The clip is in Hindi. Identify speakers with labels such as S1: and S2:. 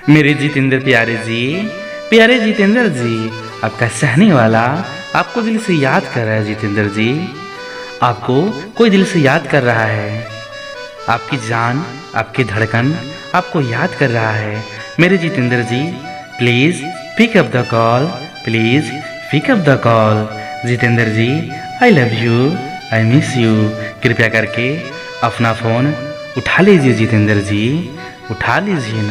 S1: मेरे जितेंद्र प्यारे जितेंद्र जी, आपका सहने वाला आपको दिल से याद कर रहा है। जितेंद्र जी, आपको कोई दिल से याद कर रहा है। आपकी जान, आपकी धड़कन आपको याद कर रहा है। मेरे Jitendra ji, please pick up the call, please pick up the call. Jitendra ji, I love you, I miss you. कृपया करके अपना फ़ोन उठा लीजिए जितेंद्र जी, उठा लीजिए ना।